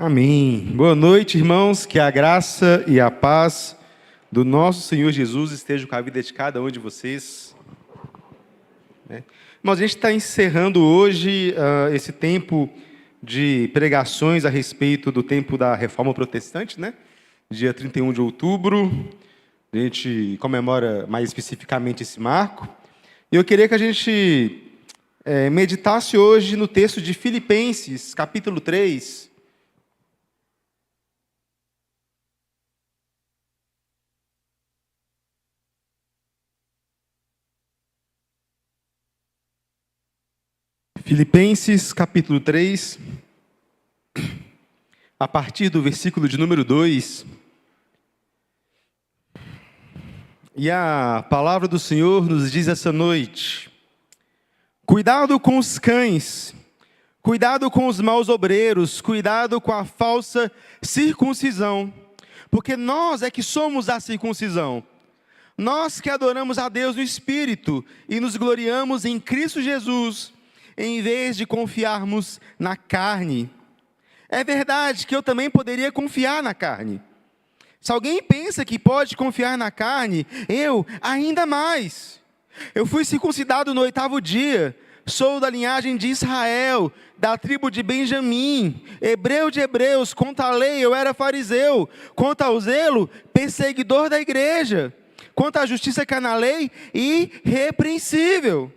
Amém. Boa noite, irmãos. Que a graça e a paz do nosso Senhor Jesus estejam com a vida de cada um de vocês. Irmãos, a gente está encerrando hoje esse tempo de pregações a respeito do tempo da Reforma Protestante, né? Dia 31 de outubro, a gente comemora mais especificamente esse marco. E eu queria que a gente meditasse hoje no texto de Filipenses, capítulo 3. Filipenses, capítulo 3, a partir do versículo de número 2. E a palavra do Senhor nos diz essa noite: cuidado com os cães, cuidado com os maus obreiros, cuidado com a falsa circuncisão, porque nós é que somos a circuncisão. Nós que adoramos a Deus no Espírito e nos gloriamos em Cristo Jesus, em vez de confiarmos na carne. É verdade que eu também poderia confiar na carne. Se alguém pensa que pode confiar na carne, eu ainda mais. Eu fui circuncidado no 8º dia, sou da linhagem de Israel, da tribo de Benjamim, hebreu de hebreus, quanto à lei eu era fariseu, quanto ao zelo, perseguidor da igreja, quanto à justiça que há na lei, irrepreensível.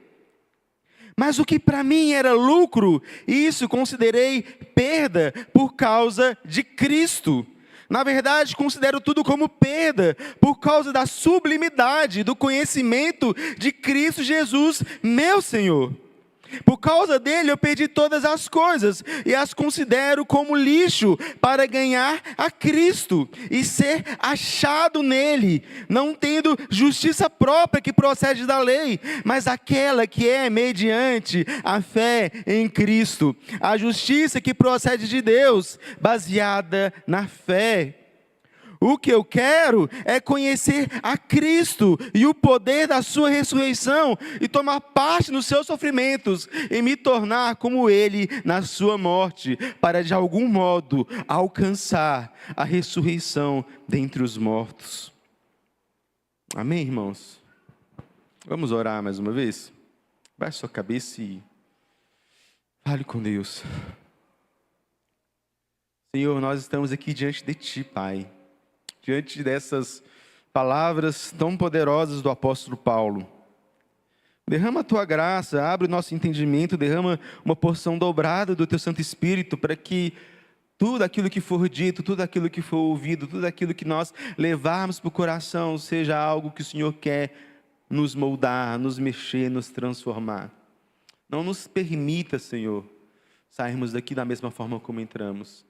Mas o que para mim era lucro, isso considerei perda por causa de Cristo. Na verdade, considero tudo como perda por causa da sublimidade do conhecimento de Cristo Jesus, meu Senhor. Por causa dele eu perdi todas as coisas e as considero como lixo para ganhar a Cristo e ser achado nele, não tendo justiça própria que procede da lei, mas aquela que é mediante a fé em Cristo, a justiça que procede de Deus, baseada na fé. O que eu quero é conhecer a Cristo e o poder da sua ressurreição e tomar parte nos seus sofrimentos e me tornar como Ele na sua morte, para de algum modo alcançar a ressurreição dentre os mortos. Amém, irmãos? Vamos orar mais uma vez? Baixe sua cabeça e fale com Deus. Senhor, nós estamos aqui diante de Ti, Pai. Diante dessas palavras tão poderosas do apóstolo Paulo. Derrama a Tua graça, abre o nosso entendimento, derrama uma porção dobrada do Teu Santo Espírito, para que tudo aquilo que for dito, tudo aquilo que for ouvido, tudo aquilo que nós levarmos para o coração, seja algo que o Senhor quer nos moldar, nos mexer, nos transformar. Não nos permita, Senhor, sairmos daqui da mesma forma como entramos,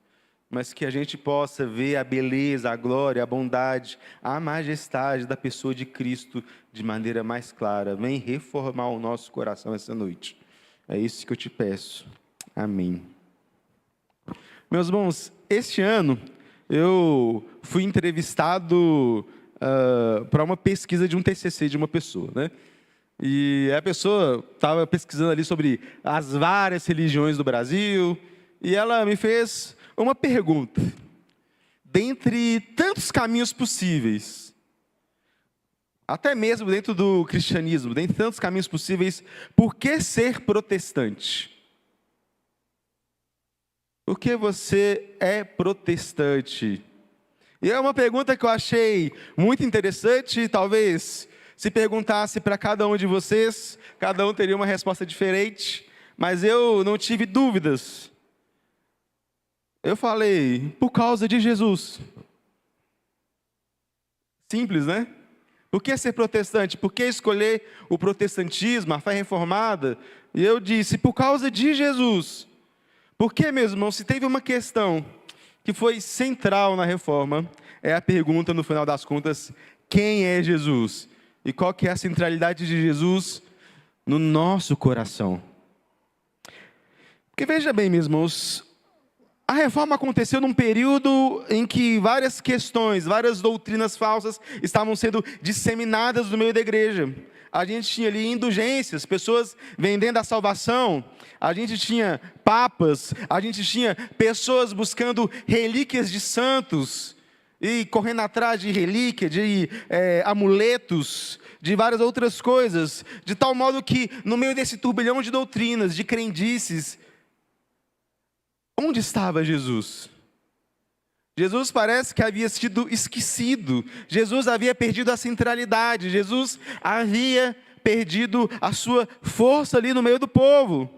mas que a gente possa ver a beleza, a glória, a bondade, a majestade da pessoa de Cristo de maneira mais clara. Vem reformar o nosso coração essa noite. É isso que eu te peço. Amém. Meus irmãos, este ano eu fui entrevistado para uma pesquisa de um TCC de uma pessoa, né? E a pessoa estava pesquisando ali sobre as várias religiões do Brasil, e ela me fez uma pergunta: dentre tantos caminhos possíveis, até mesmo dentro do cristianismo, dentre tantos caminhos possíveis, por que ser protestante? Por que você é protestante? E é uma pergunta que eu achei muito interessante. Talvez, se perguntasse para cada um de vocês, cada um teria uma resposta diferente, mas eu não tive dúvidas. Eu falei, por causa de Jesus. Simples, né? Por que ser protestante? Por que escolher o protestantismo, a fé reformada? E eu disse, por causa de Jesus. Porque, meus irmãos, se teve uma questão que foi central na reforma, é a pergunta, no final das contas, quem é Jesus? E qual que é a centralidade de Jesus no nosso coração? Porque veja bem, meus irmãos, A reforma aconteceu num período em que várias questões, várias doutrinas falsas estavam sendo disseminadas no meio da igreja. A gente tinha ali indulgências, pessoas vendendo a salvação. A gente tinha papas, a gente tinha pessoas buscando relíquias de santos e correndo atrás de relíquia, de amuletos, de várias outras coisas. De tal modo que no meio desse turbilhão de doutrinas, de crendices, onde estava Jesus? Jesus parece que havia sido esquecido. Jesus havia perdido a centralidade. Jesus havia perdido a sua força ali no meio do povo.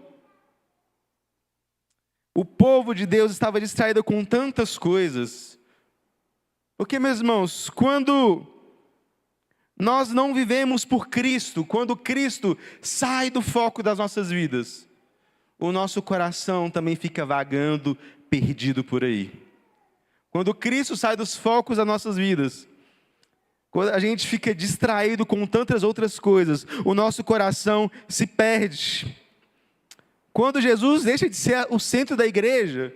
O povo de Deus estava distraído com tantas coisas. Porque, meus irmãos, quando nós não vivemos por Cristo, quando Cristo sai do foco das nossas vidas, o nosso coração também fica vagando, perdido por aí. Quando Cristo sai dos focos das nossas vidas, quando a gente fica distraído com tantas outras coisas, o nosso coração se perde. Quando Jesus deixa de ser o centro da igreja,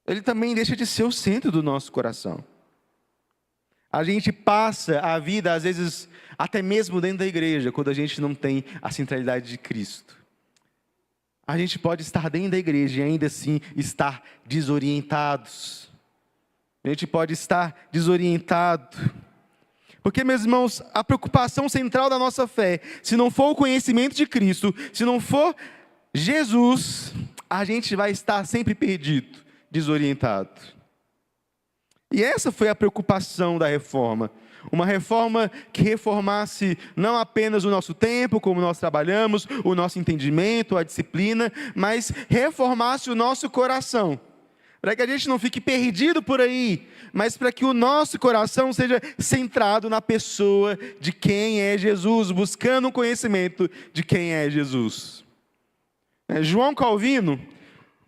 Ele também deixa de ser o centro do nosso coração. A gente passa a vida, às vezes, até mesmo dentro da igreja, quando a gente não tem a centralidade de Cristo. A gente pode estar dentro da igreja e ainda assim estar desorientados. A gente pode estar desorientado. Porque, meus irmãos, a preocupação central da nossa fé, se não for o conhecimento de Cristo, se não for Jesus, a gente vai estar sempre perdido, desorientado. E essa foi a preocupação da reforma. Uma reforma que reformasse não apenas o nosso tempo, como nós trabalhamos, o nosso entendimento, a disciplina, mas reformasse o nosso coração. Para que a gente não fique perdido por aí, mas para que o nosso coração seja centrado na pessoa de quem é Jesus, buscando o conhecimento de quem é Jesus. João Calvino,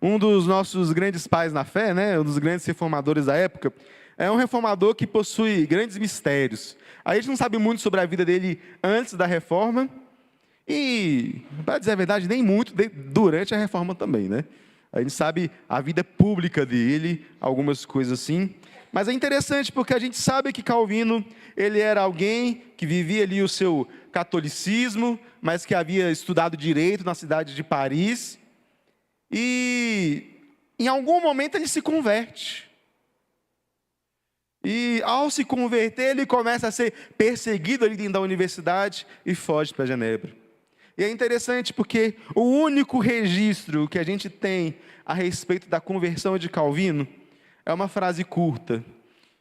um dos nossos grandes pais na fé, um dos grandes reformadores da época, é um reformador que possui grandes mistérios. A gente não sabe muito sobre a vida dele antes da reforma e, para dizer a verdade, nem muito durante a reforma também, A gente sabe a vida pública dele, algumas coisas assim. Mas é interessante porque a gente sabe que Calvino, ele era alguém que vivia ali o seu catolicismo, mas que havia estudado direito na cidade de Paris. E em algum momento ele se converte. E ao se converter, ele começa a ser perseguido ali dentro da universidade e foge para Genebra. E é interessante porque o único registro que a gente tem a respeito da conversão de Calvino é uma frase curta,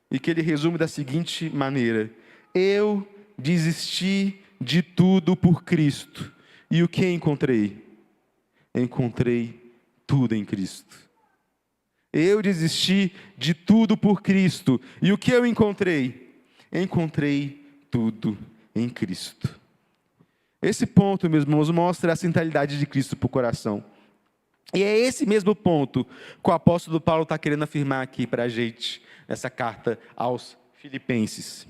e que ele resume da seguinte maneira: eu desisti de tudo por Cristo, e o que encontrei? Encontrei tudo em Cristo. Eu desisti de tudo por Cristo, e o que eu encontrei? Encontrei tudo em Cristo. Esse ponto, meus irmãos, mostra a centralidade de Cristo para o coração. E é esse mesmo ponto que o apóstolo Paulo está querendo afirmar aqui para a gente, nessa carta aos Filipenses.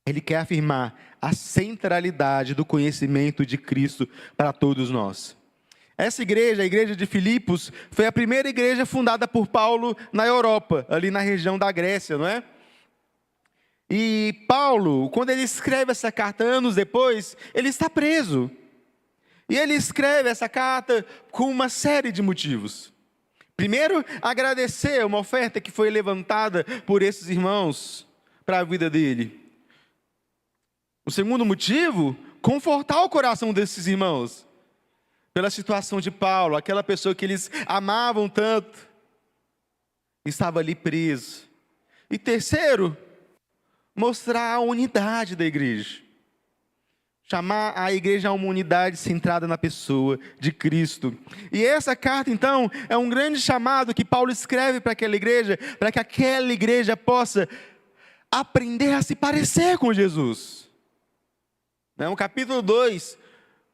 Ele quer afirmar a centralidade do conhecimento de Cristo para todos nós. Essa igreja, a igreja de Filipos, foi a primeira igreja fundada por Paulo na Europa, ali na região da Grécia, não é? E Paulo, quando ele escreve essa carta anos depois, ele está preso. E ele escreve essa carta com uma série de motivos. Primeiro, agradecer uma oferta que foi levantada por esses irmãos para a vida dele. O segundo motivo, confortar o coração desses irmãos. Pela situação de Paulo, aquela pessoa que eles amavam tanto, estava ali preso. E terceiro, mostrar a unidade da igreja. Chamar a igreja a uma unidade centrada na pessoa de Cristo. E essa carta, então, é um grande chamado que Paulo escreve para aquela igreja, para que aquela igreja possa aprender a se parecer com Jesus. No capítulo 2,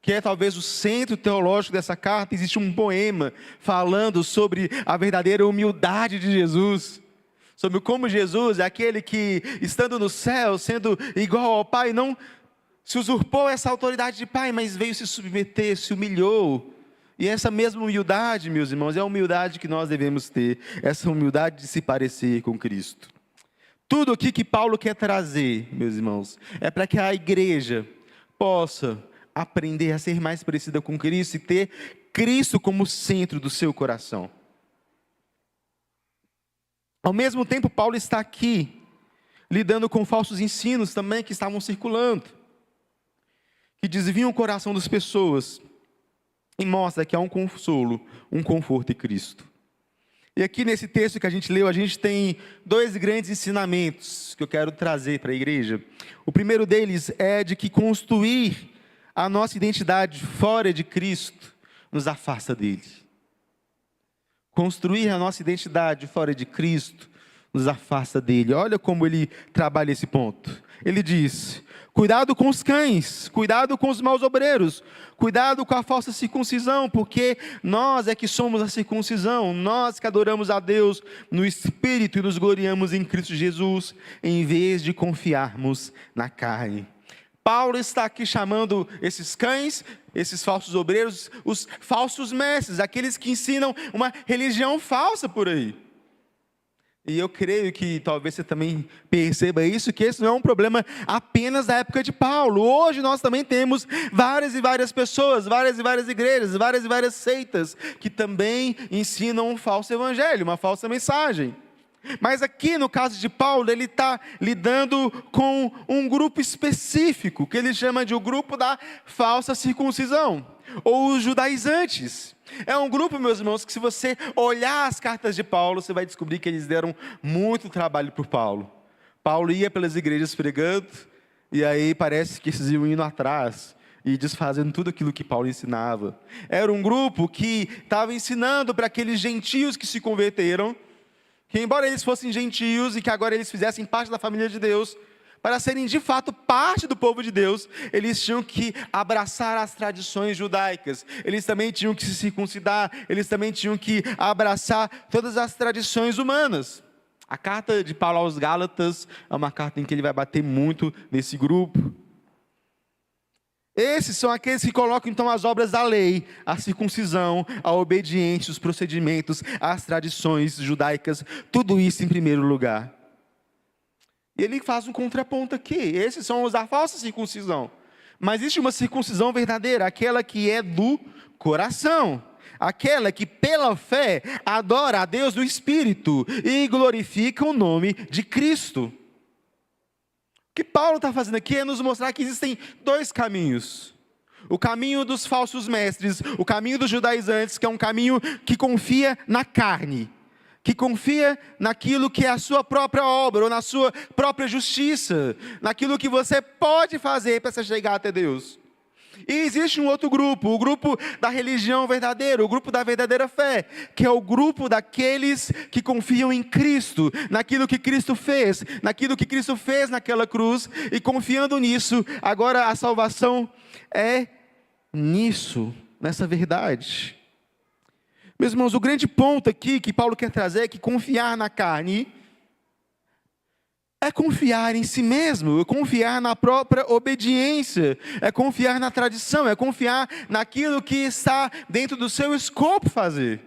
que é talvez o centro teológico dessa carta, existe um poema falando sobre a verdadeira humildade de Jesus. Sobre como Jesus é aquele que, estando no céu, sendo igual ao Pai, não se usurpou essa autoridade de Pai, mas veio se submeter, se humilhou E essa mesma humildade, meus irmãos, é a humildade que nós devemos ter, essa humildade de se parecer com Cristo. Tudo aqui que Paulo quer trazer, meus irmãos, é para que a igreja possa aprender a ser mais parecida com Cristo e ter Cristo como centro do seu coração. Ao mesmo tempo, Paulo está aqui, lidando com falsos ensinos também que estavam circulando, que desviam o coração das pessoas, e mostra que há um consolo, um conforto em Cristo. E aqui nesse texto que a gente leu, a gente tem dois grandes ensinamentos que eu quero trazer para a igreja. O primeiro deles é de que construir a nossa identidade fora de Cristo nos afasta dele. Construir a nossa identidade fora de Cristo nos afasta dele. Olha como ele trabalha esse ponto. Ele diz: cuidado com os cães, cuidado com os maus obreiros, cuidado com a falsa circuncisão, porque nós é que somos a circuncisão, nós que adoramos a Deus no Espírito e nos gloriamos em Cristo Jesus, em vez de confiarmos na carne. Paulo está aqui chamando esses cães, esses falsos obreiros, os falsos mestres, aqueles que ensinam uma religião falsa por aí. E eu creio que talvez você também perceba isso, que esse não é um problema apenas da época de Paulo. Hoje nós também temos várias e várias pessoas, várias e várias igrejas, várias e várias seitas, que também ensinam um falso evangelho, uma falsa mensagem. Mas aqui no caso de Paulo, ele está lidando com um grupo específico, que ele chama de o grupo da falsa circuncisão, ou os judaizantes. É um grupo, meus irmãos, que se você olhar as cartas de Paulo, você vai descobrir que eles deram muito trabalho por Paulo. Paulo ia pelas igrejas pregando, e aí parece que eles iam indo atrás e desfazendo tudo aquilo que Paulo ensinava. Era um grupo que estava ensinando para aqueles gentios que se converteram, que embora eles fossem gentios e que agora eles fizessem parte da família de Deus, para serem de fato parte do povo de Deus, eles tinham que abraçar as tradições judaicas, eles também tinham que se circuncidar, eles também tinham que abraçar todas as tradições humanas. A carta de Paulo aos Gálatas é uma carta em que ele vai bater muito nesse grupo. Esses são aqueles que colocam então as obras da lei, a circuncisão, a obediência, os procedimentos, as tradições judaicas, tudo isso em primeiro lugar. E ele faz um contraponto aqui. Esses são os da falsa circuncisão. Mas existe uma circuncisão verdadeira, aquela que é do coração. Aquela que pela fé adora a Deus no Espírito e glorifica o nome de Cristo. O que Paulo está fazendo aqui é nos mostrar que existem dois caminhos. O caminho dos falsos mestres, o caminho dos judaizantes, que é um caminho que confia na carne, que confia naquilo que é a sua própria obra, ou na sua própria justiça, naquilo que você pode fazer para se chegar até Deus. E existe um outro grupo, o grupo da religião verdadeira, o grupo da verdadeira fé, que é o grupo daqueles que confiam em Cristo, naquilo que Cristo fez naquela cruz, e confiando nisso, agora a salvação é nisso, nessa verdade. Meus irmãos, o grande ponto aqui que Paulo quer trazer é que confiar na carne é confiar em si mesmo, é confiar na própria obediência, é confiar na tradição, é confiar naquilo que está dentro do seu escopo fazer.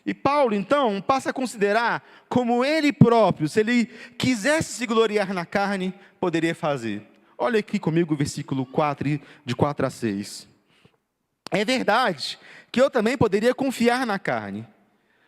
E Paulo, então, passa a considerar como ele próprio, se ele quisesse se gloriar na carne, poderia fazer. Olha aqui comigo o versículo 4, de 4 a 6. É verdade que eu também poderia confiar na carne.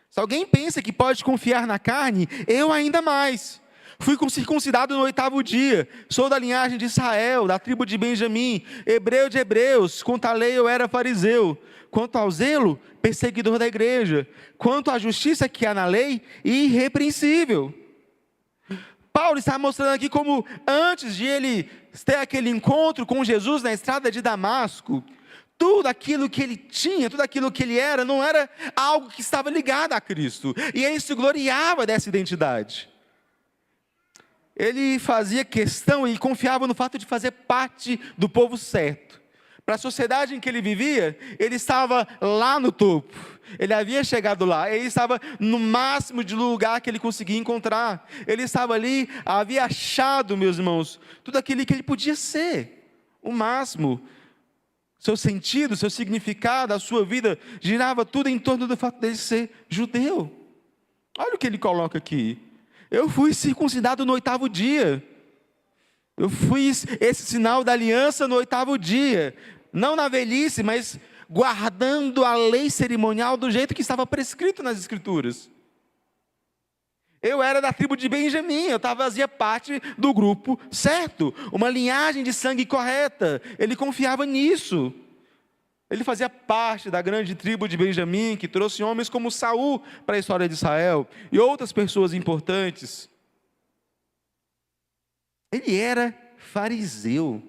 Se alguém pensa que pode confiar na carne, eu ainda mais. Fui circuncidado no 8º dia, sou da linhagem de Israel, da tribo de Benjamim, hebreu de hebreus, quanto à lei eu era fariseu, quanto ao zelo, perseguidor da igreja, quanto à justiça que há na lei, irrepreensível. Paulo está mostrando aqui como antes de ele ter aquele encontro com Jesus na estrada de Damasco, tudo aquilo que ele tinha, tudo aquilo que ele era, não era algo que estava ligado a Cristo. E ele se gloriava dessa identidade. Ele fazia questão e confiava no fato de fazer parte do povo certo. Para a sociedade em que ele vivia, ele estava lá no topo. Ele havia chegado lá, ele estava no máximo de lugar que ele conseguia encontrar. Ele estava ali, havia achado, meus irmãos, tudo aquilo que ele podia ser, o máximo. seu sentido, seu significado, a sua vida, girava tudo em torno do fato dele ser judeu. Olha o que ele coloca aqui. Eu fui circuncidado no 8º dia. Eu fiz esse sinal da aliança no 8º dia. Não na velhice, mas guardando a lei cerimonial do jeito que estava prescrito nas Escrituras. Eu era da tribo de Benjamim, fazia parte do grupo certo, uma linhagem de sangue correta, ele confiava nisso. Ele fazia parte da grande tribo de Benjamim, que trouxe homens como Saul para a história de Israel, e outras pessoas importantes. Ele era fariseu.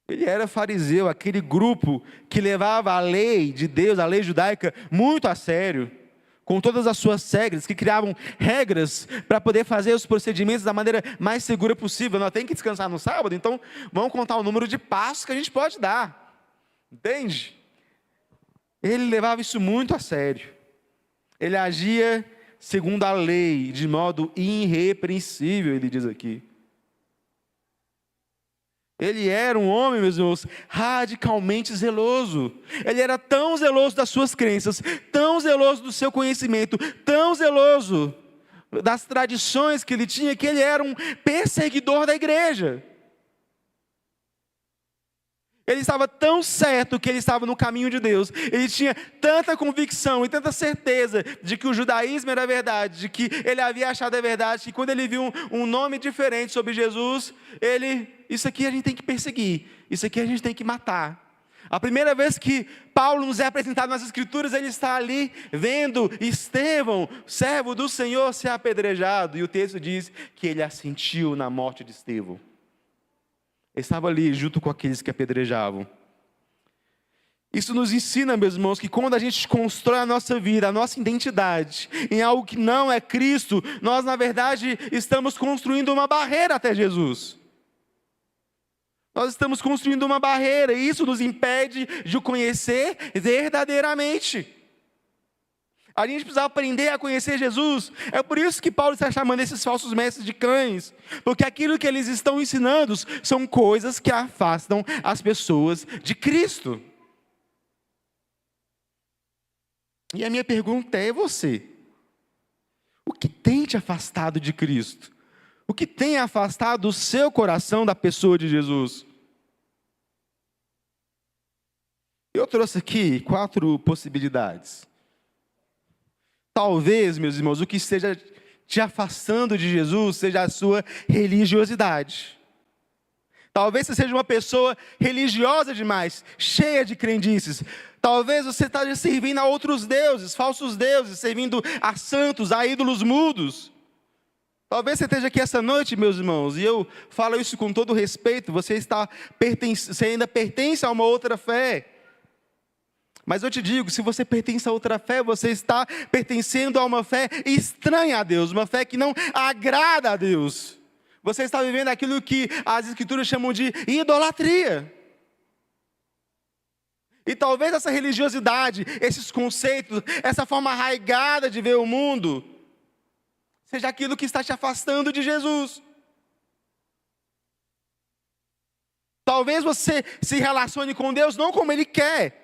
Ele era fariseu, aquele grupo que levava a lei de Deus, a lei judaica, muito a sério, com todas as suas regras, que criavam regras para poder fazer os procedimentos da maneira mais segura possível. Nós temos que descansar no sábado, então vamos contar o número de passos que a gente pode dar. Entende? Ele levava isso muito a sério. Ele agia segundo a lei, de modo irrepreensível, ele diz aqui. Ele era um homem, meus irmãos, radicalmente zeloso. Ele era tão zeloso das suas crenças, tão zeloso do seu conhecimento, tão zeloso das tradições que ele tinha, que ele era um perseguidor da igreja. Ele estava tão certo que ele estava no caminho de Deus. Ele tinha tanta convicção e tanta certeza de que o judaísmo era verdade, de que ele havia achado a verdade, que quando ele viu um nome diferente sobre Jesus, isso aqui a gente tem que perseguir, isso aqui a gente tem que matar. A primeira vez que Paulo nos é apresentado nas Escrituras, ele está ali vendo Estevão, servo do Senhor, ser apedrejado. E o texto diz que ele assentiu na morte de Estevão. Ele estava ali junto com aqueles que apedrejavam. Isso nos ensina, meus irmãos, que quando a gente constrói a nossa vida, a nossa identidade, em algo que não é Cristo, nós, na verdade, estamos construindo uma barreira até Jesus. Nós estamos construindo uma barreira, e isso nos impede de o conhecer verdadeiramente. A gente precisa aprender a conhecer Jesus. É por isso que Paulo está chamando esses falsos mestres de cães. Porque aquilo que eles estão ensinando são coisas que afastam as pessoas de Cristo. E a minha pergunta é: você? O que tem te afastado de Cristo? O que tem afastado o seu coração da pessoa de Jesus? Eu trouxe aqui 4 possibilidades. Talvez, meus irmãos, o que esteja te afastando de Jesus seja a sua religiosidade. Talvez você seja uma pessoa religiosa demais, cheia de crendices. Talvez você esteja servindo a outros deuses, falsos deuses, servindo a santos, a ídolos mudos. Talvez você esteja aqui essa noite, meus irmãos, e eu falo isso com todo respeito, você ainda pertence a uma outra fé. Mas eu te digo, se você pertence a outra fé, você está pertencendo a uma fé estranha a Deus, uma fé que não agrada a Deus. Você está vivendo aquilo que as Escrituras chamam de idolatria. E talvez essa religiosidade, esses conceitos, essa forma arraigada de ver o mundo, seja aquilo que está te afastando de Jesus. Talvez você se relacione com Deus não como Ele quer,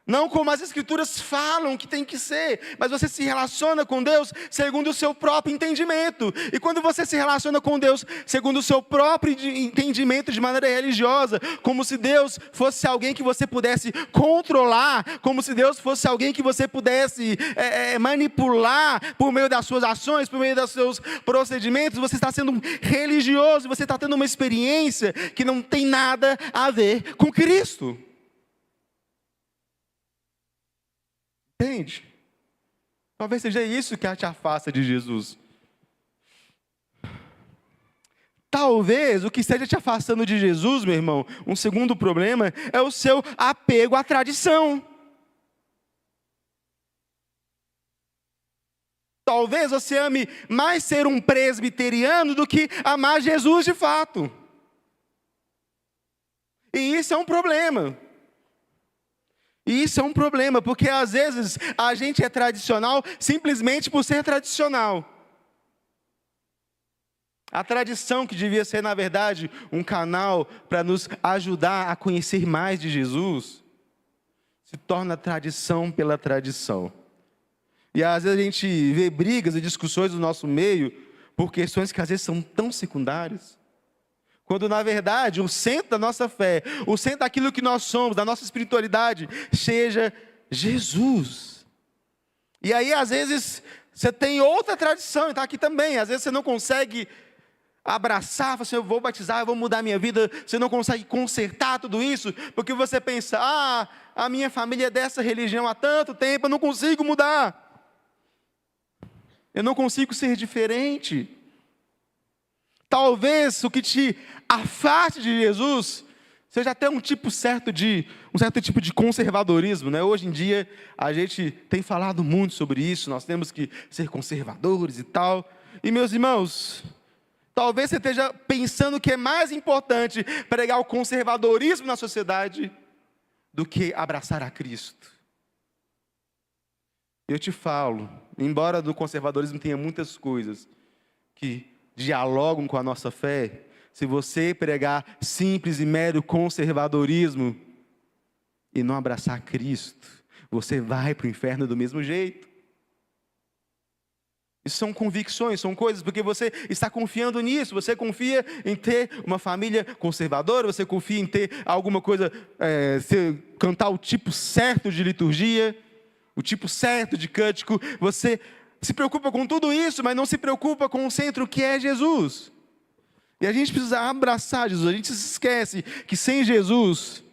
não como as Escrituras falam que tem que ser, mas você se relaciona com Deus segundo o seu próprio entendimento. E quando você se relaciona com Deus segundo o seu próprio entendimento de maneira religiosa, como se Deus fosse alguém que você pudesse controlar, como se Deus fosse alguém que você pudesse manipular por meio das suas ações, por meio dos seus procedimentos, você está sendo religioso, você está tendo uma experiência que não tem nada a ver com Cristo. Entende? Talvez seja isso que te afasta de Jesus. Talvez o que esteja te afastando de Jesus, meu irmão, um segundo problema, é o seu apego à tradição. Talvez você ame mais ser um presbiteriano do que amar Jesus de fato. E isso é um problema. E isso é um problema, porque às vezes a gente é tradicional simplesmente por ser tradicional. A tradição, que devia ser, na verdade, um canal para nos ajudar a conhecer mais de Jesus, se torna tradição pela tradição. E às vezes a gente vê brigas e discussões no nosso meio por questões que às vezes são tão secundárias. Quando, na verdade, o centro da nossa fé, o centro daquilo que nós somos, da nossa espiritualidade, seja Jesus. E aí, às vezes, você tem outra tradição, e está aqui também. Às vezes você não consegue abraçar, você, eu vou batizar, eu vou mudar a minha vida. Você não consegue consertar tudo isso, porque você pensa, a minha família é dessa religião há tanto tempo, eu não consigo mudar. Eu não consigo ser diferente. Talvez o que te afaste de Jesus seja até um certo tipo de conservadorismo, né? Hoje em dia a gente tem falado muito sobre isso. Nós temos que ser conservadores e tal. E meus irmãos, talvez você esteja pensando que é mais importante pregar o conservadorismo na sociedade do que abraçar a Cristo. Eu te falo, embora do conservadorismo tenha muitas coisas que dialogam com a nossa fé, se você pregar simples e mero conservadorismo e não abraçar Cristo, você vai para o inferno do mesmo jeito. Isso são convicções, são coisas, porque você está confiando nisso, você confia em ter uma família conservadora, você confia em ter alguma coisa, cantar o tipo certo de liturgia, o tipo certo de cântico, você se preocupa com tudo isso, mas não se preocupa com o centro que é Jesus. E a gente precisa abraçar Jesus, a gente se esquece que sem Jesus,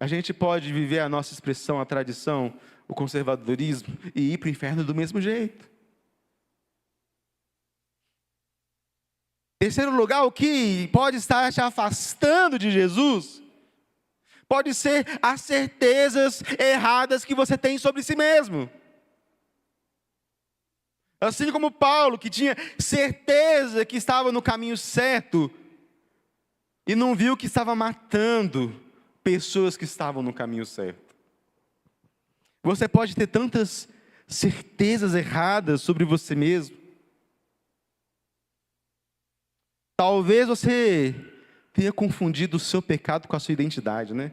a gente pode viver a nossa expressão, a tradição, o conservadorismo e ir para o inferno do mesmo jeito. Terceiro lugar, o que pode estar te afastando de Jesus, pode ser as certezas erradas que você tem sobre si mesmo. Assim como Paulo, que tinha certeza que estava no caminho certo, e não viu que estava matando pessoas que estavam no caminho certo. Você pode ter tantas certezas erradas sobre você mesmo. Talvez você tenha confundido o seu pecado com a sua identidade, né?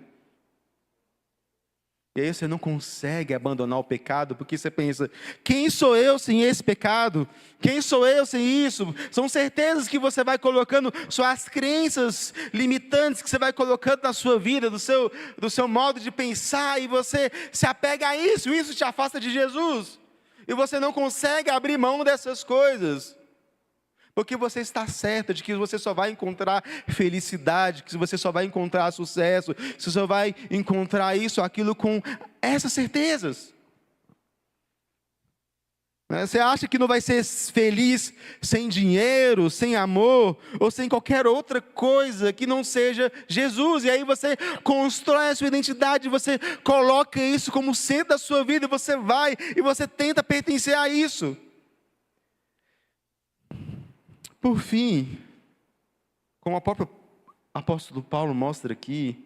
E aí você não consegue abandonar o pecado, porque você pensa, quem sou eu sem esse pecado? Quem sou eu sem isso? São certezas que você vai colocando, suas crenças limitantes que você vai colocando na sua vida, do seu modo de pensar, e você se apega a isso te afasta de Jesus. E você não consegue abrir mão dessas coisas. Porque você está certo de que você só vai encontrar felicidade, que você só vai encontrar sucesso, que você só vai encontrar isso, aquilo com essas certezas. Você acha que não vai ser feliz sem dinheiro, sem amor, ou sem qualquer outra coisa que não seja Jesus. E aí você constrói a sua identidade, você coloca isso como centro da sua vida, e você vai e você tenta pertencer a isso. Por fim, como o próprio apóstolo Paulo mostra aqui,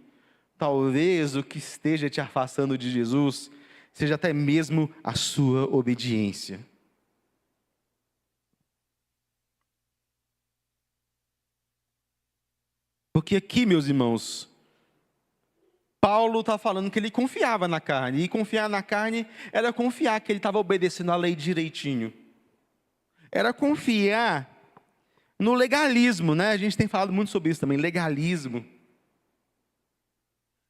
talvez o que esteja te afastando de Jesus seja até mesmo a sua obediência. Porque aqui, meus irmãos, Paulo está falando que ele confiava na carne, e confiar na carne era confiar que ele estava obedecendo a lei direitinho. Era confiar no legalismo, né? A gente tem falado muito sobre isso também, legalismo.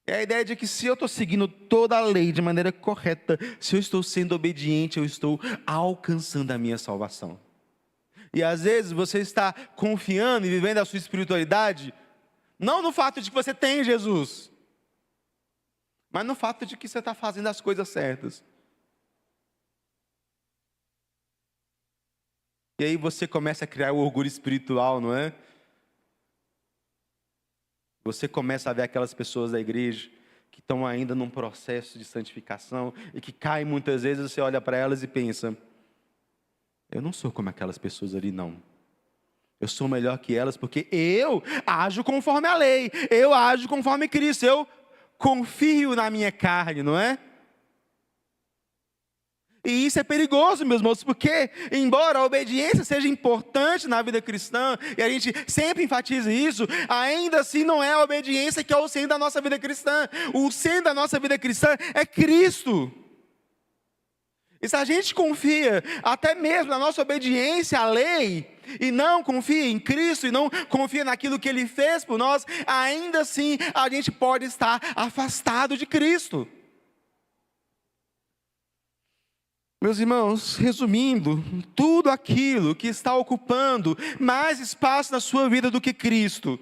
É a ideia de que se eu estou seguindo toda a lei de maneira correta, se eu estou sendo obediente, eu estou alcançando a minha salvação. E às vezes você está confiando e vivendo a sua espiritualidade, não no fato de que você tem Jesus, mas no fato de que você está fazendo as coisas certas. E aí você começa a criar o orgulho espiritual, não é? Você começa a ver aquelas pessoas da igreja que estão ainda num processo de santificação e que caem muitas vezes, você olha para elas e pensa, eu não sou como aquelas pessoas ali, não. Eu sou melhor que elas porque eu ajo conforme a lei, eu ajo conforme Cristo, eu confio na minha carne, não é? E isso é perigoso, meus irmãos, porque, embora a obediência seja importante na vida cristã, e a gente sempre enfatiza isso, ainda assim não é a obediência que é o centro da nossa vida cristã. O centro da nossa vida cristã é Cristo. E se a gente confia até mesmo na nossa obediência à lei, e não confia em Cristo, e não confia naquilo que Ele fez por nós, ainda assim a gente pode estar afastado de Cristo. Meus irmãos, resumindo, tudo aquilo que está ocupando mais espaço na sua vida do que Cristo,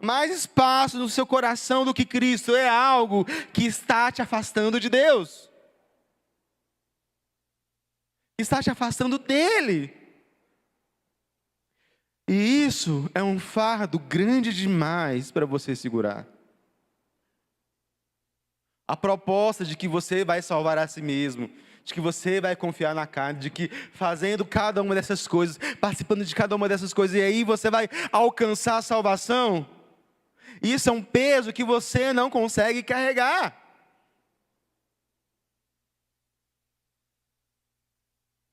mais espaço no seu coração do que Cristo, é algo que está te afastando de Deus, está te afastando dEle. E isso é um fardo grande demais para você segurar. A proposta de que você vai salvar a si mesmo, de que você vai confiar na carne, de que fazendo cada uma dessas coisas, participando de cada uma dessas coisas, e aí você vai alcançar a salvação, isso é um peso que você não consegue carregar.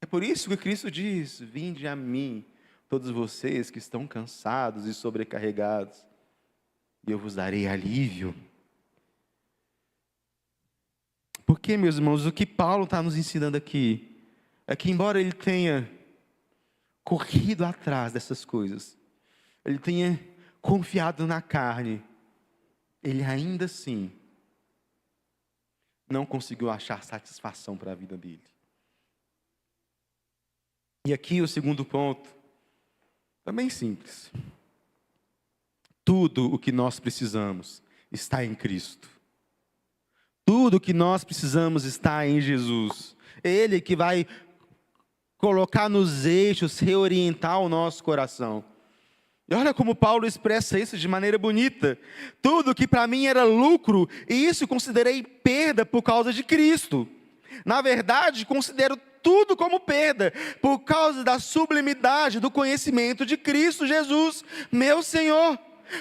É por isso que Cristo diz: vinde a mim, todos vocês que estão cansados e sobrecarregados, e eu vos darei alívio. Porque, meus irmãos, o que Paulo está nos ensinando aqui é que, embora ele tenha corrido atrás dessas coisas, ele tenha confiado na carne, ele ainda assim não conseguiu achar satisfação para a vida dele. E aqui o segundo ponto, também simples. Tudo o que nós precisamos está em Cristo. Tudo o que nós precisamos está em Jesus. Ele que vai colocar nos eixos, reorientar o nosso coração. E olha como Paulo expressa isso de maneira bonita. Tudo que para mim era lucro, e isso considerei perda por causa de Cristo. Na verdade, considero tudo como perda, por causa da sublimidade do conhecimento de Cristo Jesus, meu Senhor.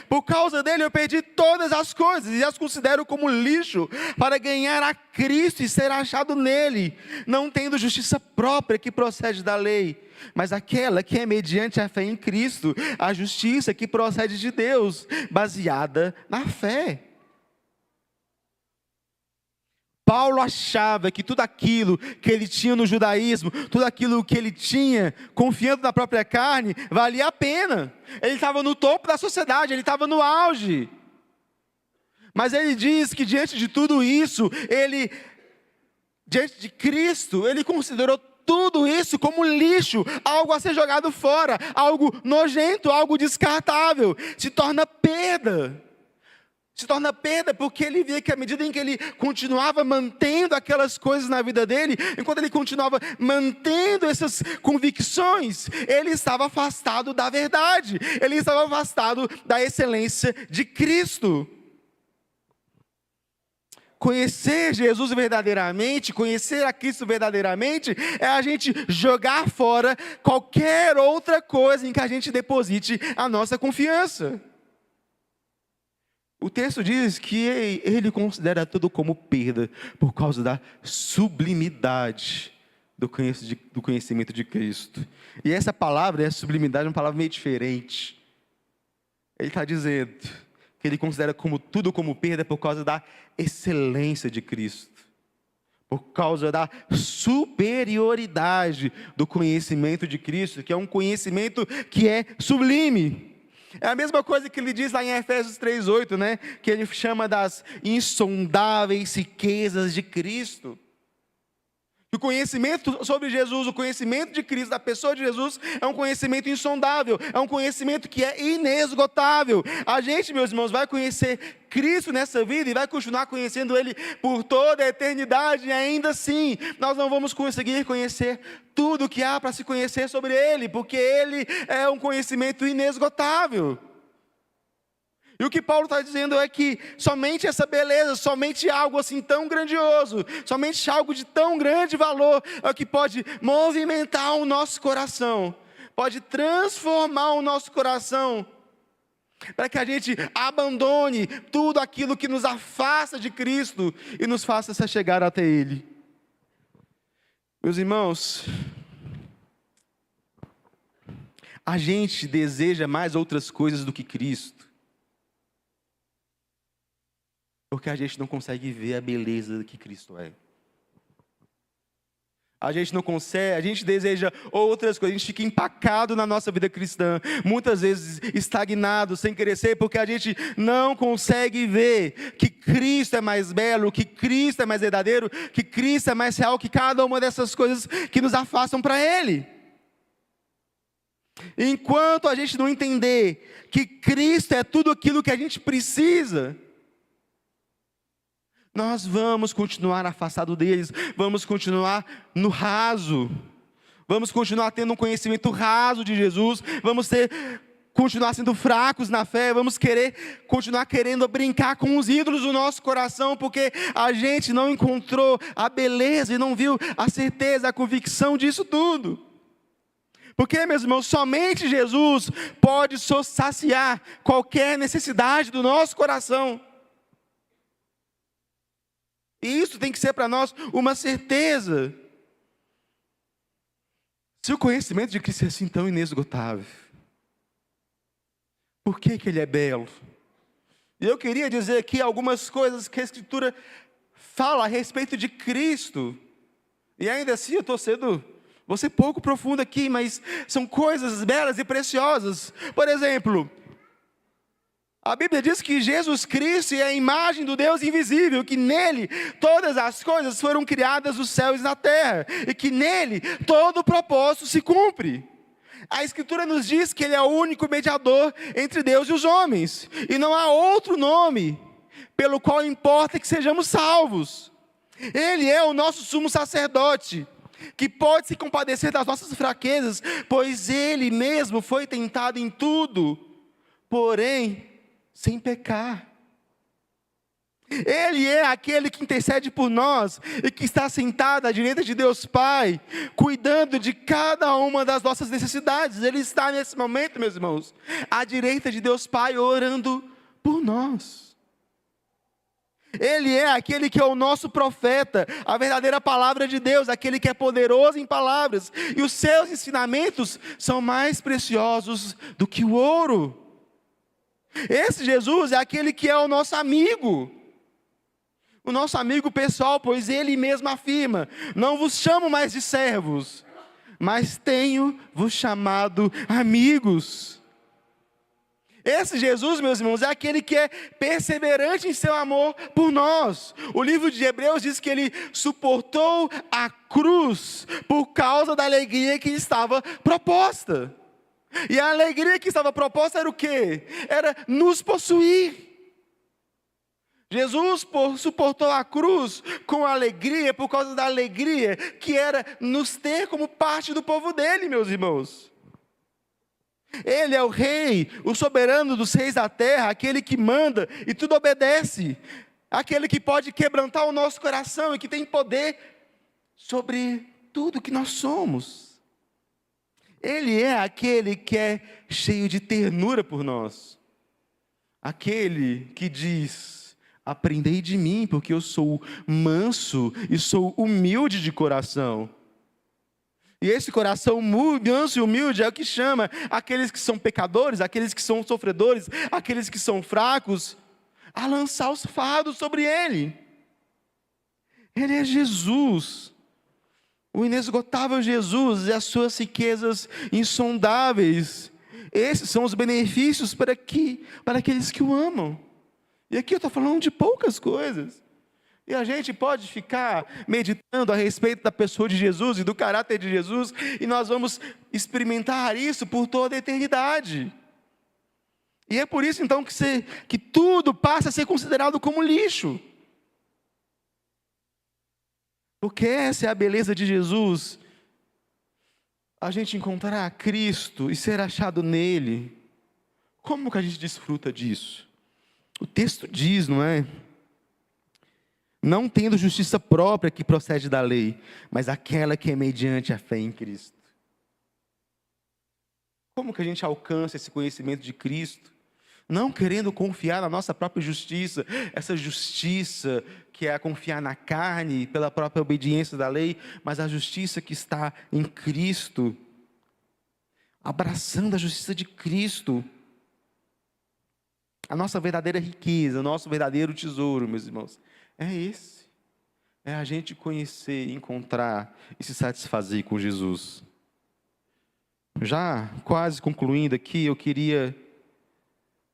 Por causa dele eu perdi todas as coisas e as considero como lixo para ganhar a Cristo e ser achado nele, não tendo justiça própria que procede da lei, mas aquela que é mediante a fé em Cristo, a justiça que procede de Deus, baseada na fé. Paulo achava que tudo aquilo que ele tinha no judaísmo, tudo aquilo que ele tinha, confiando na própria carne, valia a pena. Ele estava no topo da sociedade, ele estava no auge. Mas ele diz que diante de tudo isso, diante de Cristo, ele considerou tudo isso como lixo, algo a ser jogado fora, algo nojento, algo descartável, se torna perda. Se torna perda porque ele via que à medida em que ele continuava mantendo aquelas coisas na vida dele, enquanto ele continuava mantendo essas convicções, ele estava afastado da verdade, ele estava afastado da excelência de Cristo. Conhecer Jesus verdadeiramente, conhecer a Cristo verdadeiramente, é a gente jogar fora qualquer outra coisa em que a gente deposite a nossa confiança. O texto diz que ele considera tudo como perda por causa da sublimidade do conhecimento de Cristo. E essa palavra, essa sublimidade, é uma palavra meio diferente. Ele está dizendo que ele considera tudo como perda por causa da excelência de Cristo, por causa da superioridade do conhecimento de Cristo, que é um conhecimento que é sublime. É a mesma coisa que ele diz lá em Efésios 3:8, né? Que ele chama das insondáveis riquezas de Cristo. O conhecimento sobre Jesus, o conhecimento de Cristo, da pessoa de Jesus, é um conhecimento insondável, é um conhecimento que é inesgotável. A gente, meus irmãos, vai conhecer Cristo nessa vida e vai continuar conhecendo Ele por toda a eternidade, e ainda assim, nós não vamos conseguir conhecer tudo o que há para se conhecer sobre Ele, porque Ele é um conhecimento inesgotável. E o que Paulo está dizendo é que somente essa beleza, somente algo assim tão grandioso, somente algo de tão grande valor é o que pode movimentar o nosso coração, pode transformar o nosso coração, para que a gente abandone tudo aquilo que nos afasta de Cristo e nos faça se chegar até Ele. Meus irmãos, a gente deseja mais outras coisas do que Cristo, porque a gente não consegue ver a beleza que Cristo é. A gente não consegue, a gente deseja outras coisas, a gente fica empacado na nossa vida cristã, muitas vezes estagnado, sem crescer, porque a gente não consegue ver que Cristo é mais belo, que Cristo é mais verdadeiro, que Cristo é mais real que cada uma dessas coisas que nos afastam para Ele. Enquanto a gente não entender que Cristo é tudo aquilo que a gente precisa, nós vamos continuar afastado deles, vamos continuar no raso, vamos continuar tendo um conhecimento raso de Jesus, vamos continuar sendo fracos na fé, vamos continuar querendo brincar com os ídolos do nosso coração, porque a gente não encontrou a beleza e não viu a certeza, a convicção disso tudo. Porque, meus irmãos, somente Jesus pode saciar qualquer necessidade do nosso coração. E isso tem que ser para nós uma certeza. Se o conhecimento de Cristo é assim tão inesgotável, por que Ele é belo? E eu queria dizer aqui algumas coisas que a Escritura fala a respeito de Cristo. E ainda assim vou ser pouco profundo aqui, mas são coisas belas e preciosas. Por exemplo, a Bíblia diz que Jesus Cristo é a imagem do Deus invisível, que nele todas as coisas foram criadas nos céus e na terra, e que nele todo o propósito se cumpre. A Escritura nos diz que Ele é o único mediador entre Deus e os homens, e não há outro nome pelo qual importa que sejamos salvos. Ele é o nosso sumo sacerdote, que pode se compadecer das nossas fraquezas, pois Ele mesmo foi tentado em tudo, porém sem pecar. Ele é aquele que intercede por nós e que está sentado à direita de Deus Pai, cuidando de cada uma das nossas necessidades. Ele está nesse momento, meus irmãos, à direita de Deus Pai, orando por nós. Ele é aquele que é o nosso profeta, a verdadeira palavra de Deus, aquele que é poderoso em palavras, e os seus ensinamentos são mais preciosos do que o ouro. Esse Jesus é aquele que é o nosso amigo pessoal, pois Ele mesmo afirma: não vos chamo mais de servos, mas tenho-vos chamado amigos. Esse Jesus, meus irmãos, é aquele que é perseverante em seu amor por nós. O livro de Hebreus diz que Ele suportou a cruz por causa da alegria que estava proposta. E a alegria que estava proposta era o quê? Era nos possuir. Jesus suportou a cruz com alegria, por causa da alegria que era nos ter como parte do povo dele, meus irmãos. Ele é o rei, o soberano dos reis da terra, aquele que manda e tudo obedece, aquele que pode quebrantar o nosso coração e que tem poder sobre tudo que nós somos. Ele é aquele que é cheio de ternura por nós. Aquele que diz: aprendei de mim, porque eu sou manso e sou humilde de coração. E esse coração manso e humilde é o que chama aqueles que são pecadores, aqueles que são sofredores, aqueles que são fracos, a lançar os fardos sobre Ele. Ele é Jesus, o inesgotável Jesus e as suas riquezas insondáveis. Esses são os benefícios para aqueles que o amam. E aqui eu estou falando de poucas coisas. E a gente pode ficar meditando a respeito da pessoa de Jesus e do caráter de Jesus, e nós vamos experimentar isso por toda a eternidade. E é por isso então que tudo passa a ser considerado como lixo. Porque essa é a beleza de Jesus. A gente encontrar Cristo e ser achado nele. Como que a gente desfruta disso? O texto diz, não é? Não tendo justiça própria que procede da lei, mas aquela que é mediante a fé em Cristo. Como que a gente alcança esse conhecimento de Cristo? Não querendo confiar na nossa própria justiça, essa justiça que é a confiar na carne, pela própria obediência da lei, mas a justiça que está em Cristo, abraçando a justiça de Cristo. A nossa verdadeira riqueza, o nosso verdadeiro tesouro, meus irmãos, é esse. É a gente conhecer, encontrar e se satisfazer com Jesus. Já quase concluindo aqui, eu queria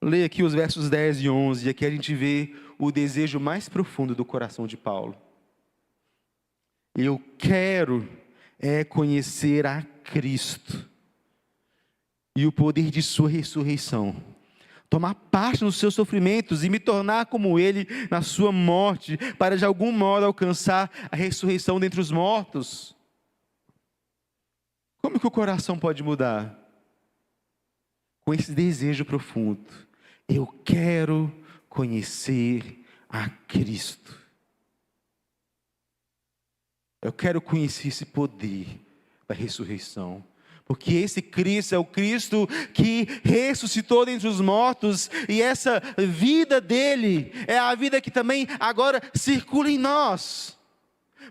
ler aqui os versos 10 e 11, e aqui a gente vê o desejo mais profundo do coração de Paulo. Eu quero conhecer a Cristo e o poder de sua ressurreição, tomar parte nos seus sofrimentos e me tornar como Ele na sua morte, para de algum modo alcançar a ressurreição dentre os mortos. Como que o coração pode mudar? Com esse desejo profundo. Eu quero conhecer a Cristo. Eu quero conhecer esse poder da ressurreição. Porque esse Cristo é o Cristo que ressuscitou dentre os mortos, e essa vida dele é a vida que também agora circula em nós.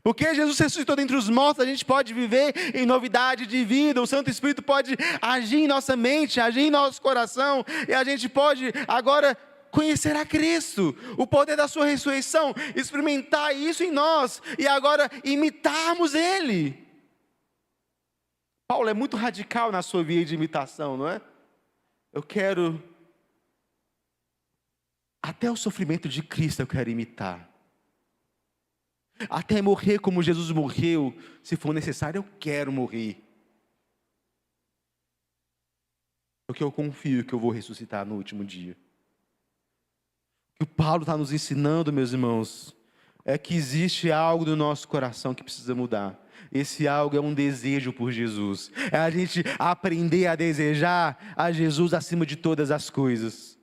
Porque Jesus ressuscitou dentre os mortos, a gente pode viver em novidade de vida, o Santo Espírito pode agir em nossa mente, agir em nosso coração, e a gente pode agora conhecer a Cristo, o poder da sua ressurreição, experimentar isso em nós, e agora imitarmos Ele. Paulo é muito radical na sua via de imitação, não é? Eu quero, até o sofrimento de Cristo eu quero imitar. Até morrer como Jesus morreu, se for necessário, eu quero morrer. Porque eu confio que eu vou ressuscitar no último dia. O que o Paulo está nos ensinando, meus irmãos, é que existe algo no nosso coração que precisa mudar. Esse algo é um desejo por Jesus. É a gente aprender a desejar a Jesus acima de todas as coisas.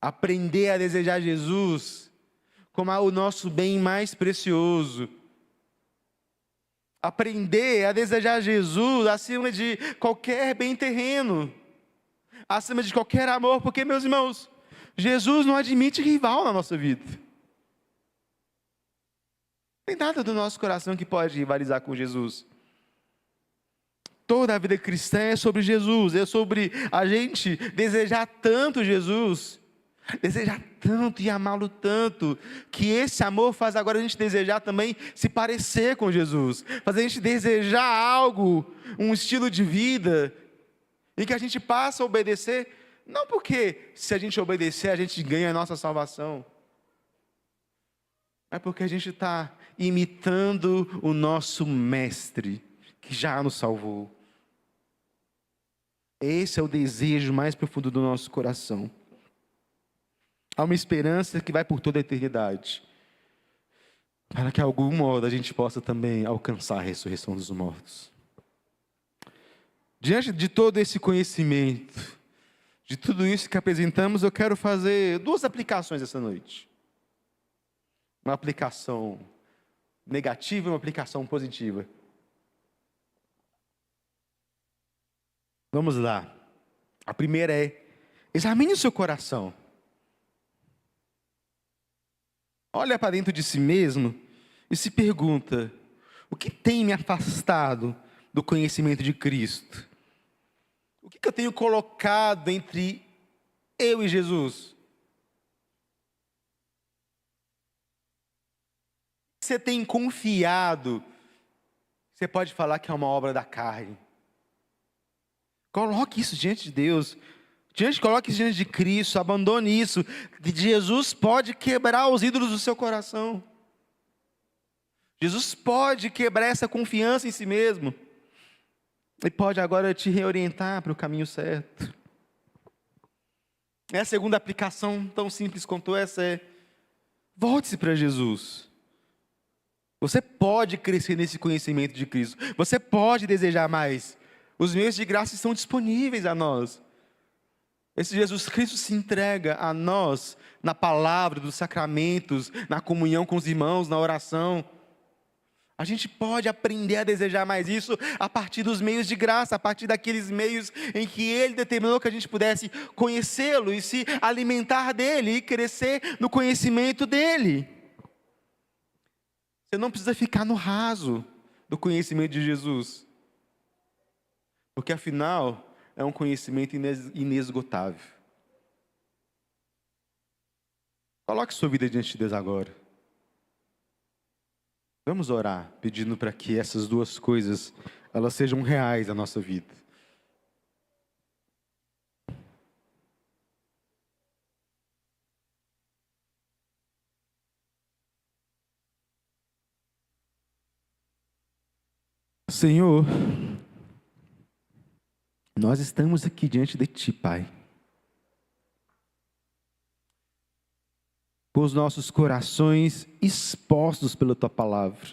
Aprender a desejar Jesus como o nosso bem mais precioso. Aprender a desejar Jesus acima de qualquer bem terreno, acima de qualquer amor, porque, meus irmãos, Jesus não admite rival na nossa vida. Não tem nada do nosso coração que pode rivalizar com Jesus. Toda a vida cristã é sobre Jesus, é sobre a gente desejar tanto Jesus, desejar tanto e amá-lo tanto, que esse amor faz agora a gente desejar também se parecer com Jesus, faz a gente desejar algo, um estilo de vida, e que a gente passa a obedecer, não porque se a gente obedecer a gente ganha a nossa salvação, é porque a gente está imitando o nosso Mestre, que já nos salvou. Esse é o desejo mais profundo do nosso coração. Há uma esperança que vai por toda a eternidade, para que de algum modo a gente possa também alcançar a ressurreição dos mortos. Diante de todo esse conhecimento, de tudo isso que apresentamos, eu quero fazer 2 aplicações essa noite. Uma aplicação negativa e uma aplicação positiva. Vamos lá. A primeira é: examine o seu coração. Olha para dentro de si mesmo e se pergunta: o que tem me afastado do conhecimento de Cristo? O que eu tenho colocado entre eu e Jesus? Você tem confiado? Você pode falar que é uma obra da carne. Coloque isso diante de Deus. Coloque isso diante de Cristo. Abandone isso. Jesus pode quebrar os ídolos do seu coração. Jesus pode quebrar essa confiança em si mesmo. Ele pode agora te reorientar para o caminho certo. A segunda aplicação, tão simples quanto essa, é: volte-se para Jesus. Você pode crescer nesse conhecimento de Cristo. Você pode desejar mais. Os meios de graça estão disponíveis a nós. Esse Jesus Cristo se entrega a nós na palavra, dos sacramentos, na comunhão com os irmãos, na oração. A gente pode aprender a desejar mais isso a partir dos meios de graça, a partir daqueles meios em que Ele determinou que a gente pudesse conhecê-lo e se alimentar dEle e crescer no conhecimento dEle. Você não precisa ficar no raso do conhecimento de Jesus, porque afinal é um conhecimento inesgotável. Coloque sua vida diante de Deus agora. Vamos orar, pedindo para que essas duas coisas, elas sejam reais na nossa vida. Senhor, nós estamos aqui diante de Ti, Pai, com os nossos corações expostos pela Tua palavra,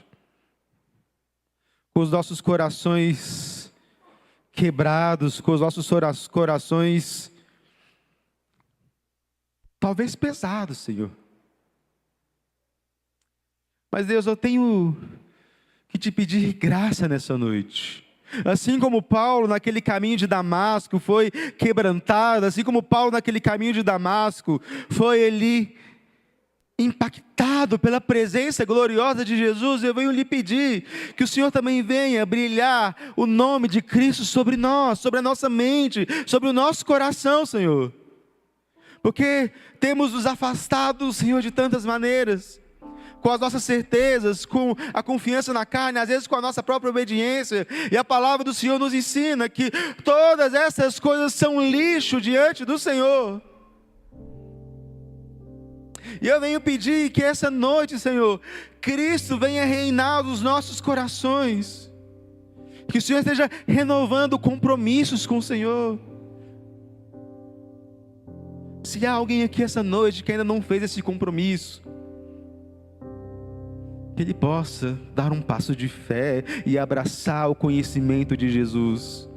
com os nossos corações quebrados, com os nossos corações talvez pesados, Senhor. Mas Deus, eu tenho que Te pedir graça nessa noite. Assim como Paulo naquele caminho de Damasco foi quebrantado, assim como Paulo naquele caminho de Damasco foi ele impactado pela presença gloriosa de Jesus, eu venho lhe pedir que o Senhor também venha brilhar o nome de Cristo sobre nós, sobre a nossa mente, sobre o nosso coração, Senhor. Porque temos nos afastado, Senhor, de tantas maneiras, com as nossas certezas, com a confiança na carne, às vezes com a nossa própria obediência, e a palavra do Senhor nos ensina que todas essas coisas são lixo diante do Senhor. E eu venho pedir que essa noite, Senhor, Cristo venha reinar nos nossos corações, que o Senhor esteja renovando compromissos com o Senhor. Se há alguém aqui essa noite que ainda não fez esse compromisso, que ele possa dar um passo de fé e abraçar o conhecimento de Jesus.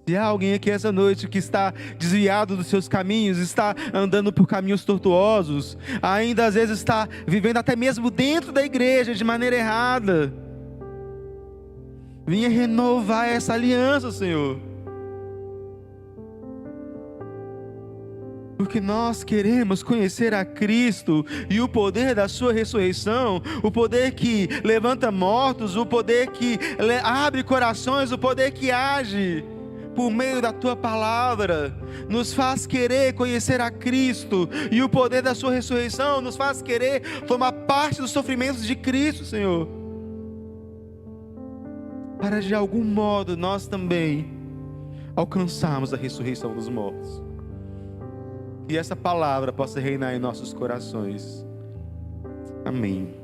Se há alguém aqui essa noite que está desviado dos seus caminhos, está andando por caminhos tortuosos, ainda às vezes está vivendo até mesmo dentro da igreja de maneira errada, venha renovar essa aliança, Senhor. Porque nós queremos conhecer a Cristo e o poder da sua ressurreição, o poder que levanta mortos, o poder que abre corações, o poder que age por meio da Tua palavra, nos faz querer conhecer a Cristo, e o poder da sua ressurreição nos faz querer tomar parte dos sofrimentos de Cristo, Senhor, para de algum modo nós também alcançarmos a ressurreição dos mortos. E essa palavra possa reinar em nossos corações. Amém.